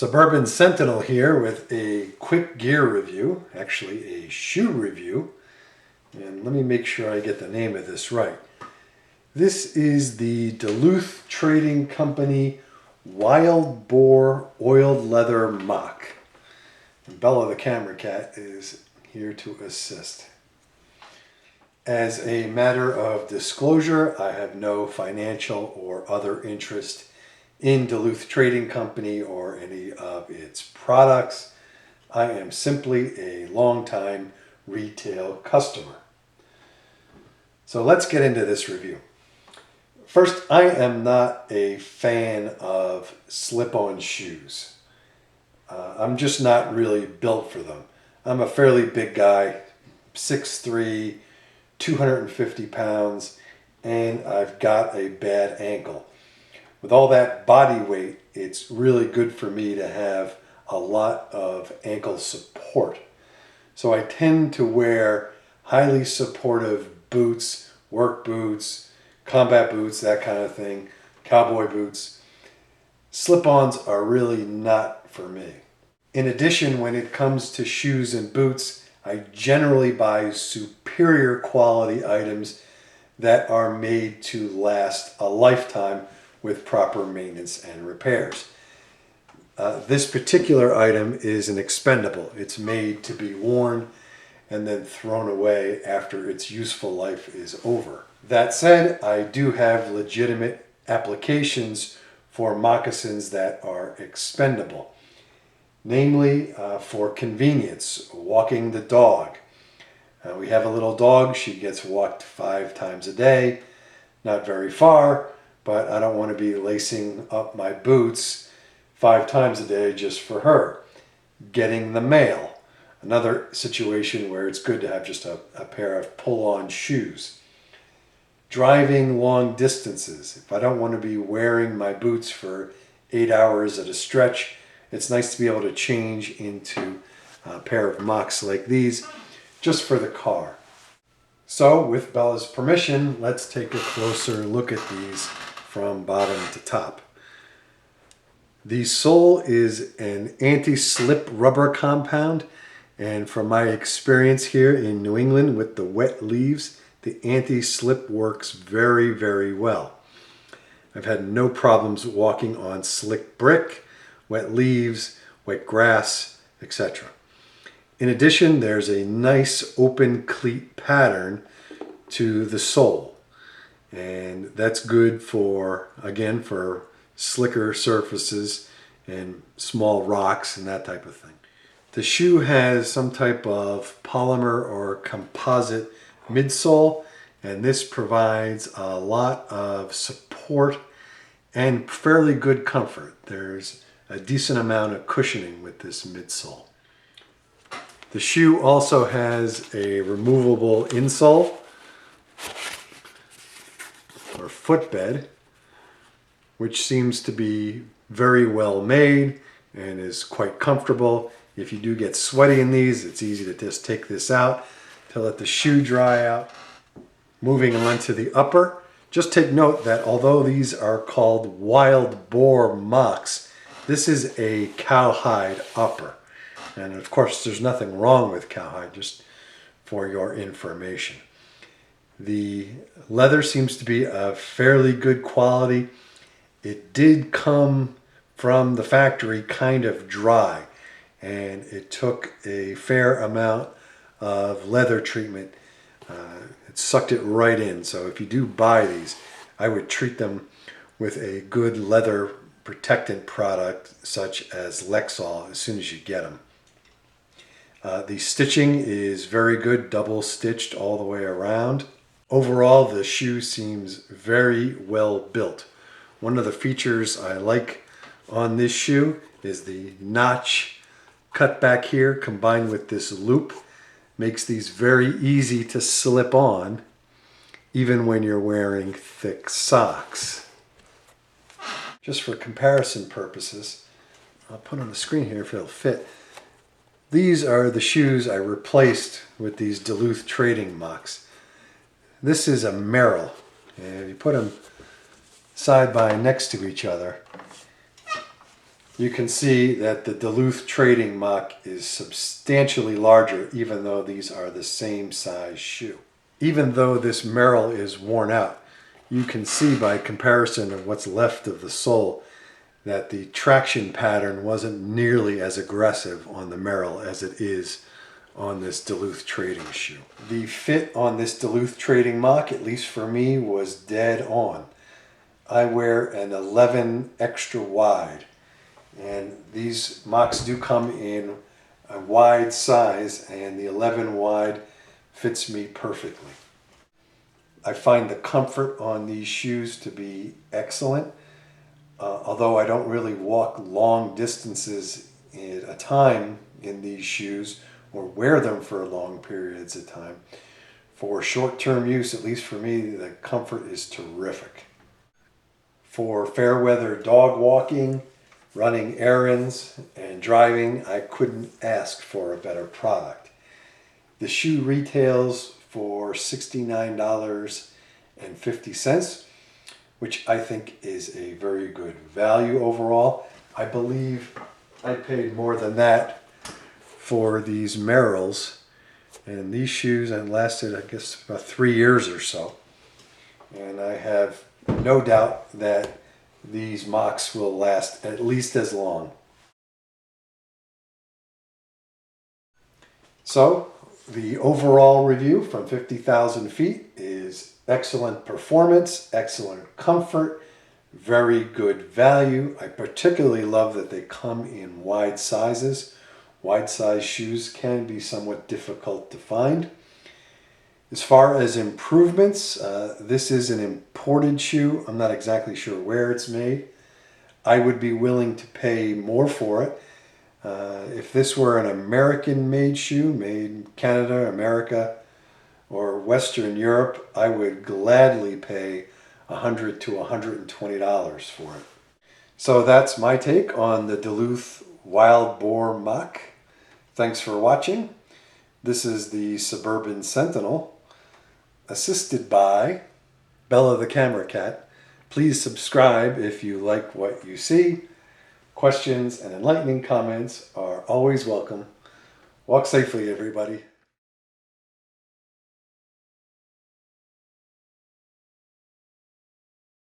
Suburban Sentinel here with a quick gear review, actually a shoe review. And let me make sure I get the name of this right. This is the Duluth Trading Company Wild Boar Oiled Leather Mock. And Bella the camera cat is here to assist. As a matter of disclosure, I have no financial or other interest in Duluth Trading Company or any of its products. I am simply a longtime retail customer. So let's get into this review. First, I am not a fan of slip-on shoes. I'm just not really built for them. I'm a fairly big guy, 6'3", 250 pounds, and I've got a bad ankle. With all that body weight, it's really good for me to have a lot of ankle support. So I tend to wear highly supportive boots, work boots, combat boots, that kind of thing, cowboy boots. Slip-ons are really not for me. In addition, when it comes to shoes and boots, I generally buy superior quality items that are made to last a lifetime with proper maintenance and repairs. This particular item is an expendable. It's made to be worn and then thrown away after its useful life is over. That said, I do have legitimate applications for moccasins that are expendable. Namely, for convenience, walking the dog. We have a little dog. She gets walked 5 times a day. Not very far, but I don't want to be lacing up my boots 5 times a day just for her. Getting the mail. Another situation where it's good to have just a pair of pull-on shoes. Driving long distances. If I don't want to be wearing my boots for 8 hours at a stretch, it's nice to be able to change into a pair of mocks like these just for the car. So, with Bella's permission, let's take a closer look at these from bottom to top. The sole is an anti-slip rubber compound, and from my experience here in New England with the wet leaves, the anti-slip works very, very well. I've had no problems walking on slick brick, wet leaves, wet grass, etc. In addition, there's a nice open cleat pattern to the sole. And that's good for, again, for slicker surfaces and small rocks and that type of thing. The shoe has some type of polymer or composite midsole, and this provides a lot of support and fairly good comfort. There's a decent amount of cushioning with this midsole. The shoe also has a removable insole or footbed, which seems to be very well made and is quite comfortable. If you do get sweaty in these, it's easy to just take this out to let the shoe dry out. Moving on to the upper, just take note that although these are called Wild Boar mocks, this is a cowhide upper. And of course, there's nothing wrong with cowhide, just for your information. The leather seems to be of fairly good quality. It did come from the factory kind of dry, and it took a fair amount of leather treatment. It sucked it right in. So if you do buy these, I would treat them with a good leather protectant product such as Lexol as soon as you get them. The stitching is very good, double stitched all the way around. Overall, the shoe seems very well built. One of the features I like on this shoe is the notch cut back here combined with this loop. Makes these very easy to slip on even when you're wearing thick socks. Just for comparison purposes, I'll put on the screen here if it'll fit. These are the shoes I replaced with these Duluth Trading mocks. This is a Merrill, and if you put them side by next to each other, You can see that the Duluth Trading Mock is substantially larger, even though these are the same size shoe. Even though this Merrell is worn out, you can see by comparison of what's left of the sole that the traction pattern wasn't nearly as aggressive on the Merrell as it is on this Duluth Trading shoe. The fit on this Duluth Trading Mock, at least for me, was dead on. I wear an 11 extra wide, and these mocks do come in a wide size, and the 11 wide fits me perfectly. I find the comfort on these shoes to be excellent. Although I don't really walk long distances at a time in these shoes or wear them for long periods of time, for short-term use, at least for me, the comfort is terrific. For fair weather dog walking, running errands, and driving, I couldn't ask for a better product. The shoe retails for $69.50, which I think is a very good value overall. I believe I paid more than that for these Merrells, and these shoes lasted, I guess, about 3 years or so. And I have no doubt that these mocks will last at least as long. So, the overall review from 50,000 feet is excellent performance, excellent comfort, very good value. I particularly love that they come in wide sizes. Wide size shoes can be somewhat difficult to find. As far as improvements, this is an imported shoe. I'm not exactly sure where it's made. I would be willing to pay more for it. If this were an American-made shoe, made in Canada, America, or Western Europe, I would gladly pay $100 to $120 for it. So that's my take on the Duluth Wild Boar Mock. Thanks for watching. This is the Suburban Sentinel, assisted by Bella the Camera Cat. Please subscribe if you like what you see. Questions and enlightening comments are always welcome. Walk safely, everybody.